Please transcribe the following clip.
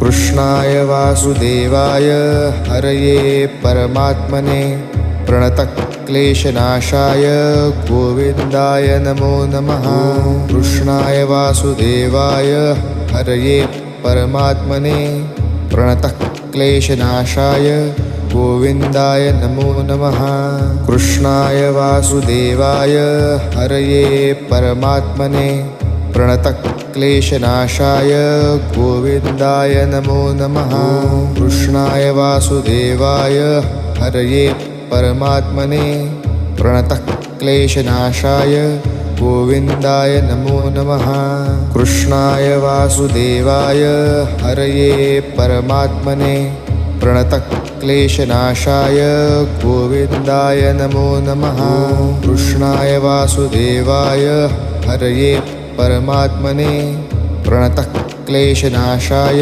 कृष्णाय वासुदेवाय हरये परमात्मने प्रणतक्लेशनाशाय गोविन्दाय नमो नमः। कृष्णाय वासुदेवाय हरये परमात्मने प्रणतक्लेशनाशाय गोविन्दाय नमो नमः। कृष्णाय वासुदेवाय हरये परमात्मने प्रणतक्लेशनाशाय गोविन्दाय नमो नमः। कृष्णाय वासुदेवाय हरये परमात्मने प्रणतक्लेशनाशाय गोविन्दाय नमो नमः। कृष्णाय वासुदेवाय हरये परमात्मने प्रणतक्लेशनाशाय गोविन्दाय नमो नमः। कृष्णाय वासुदेवाय हरये परमात्मने प्रणतक्लेशनाशाय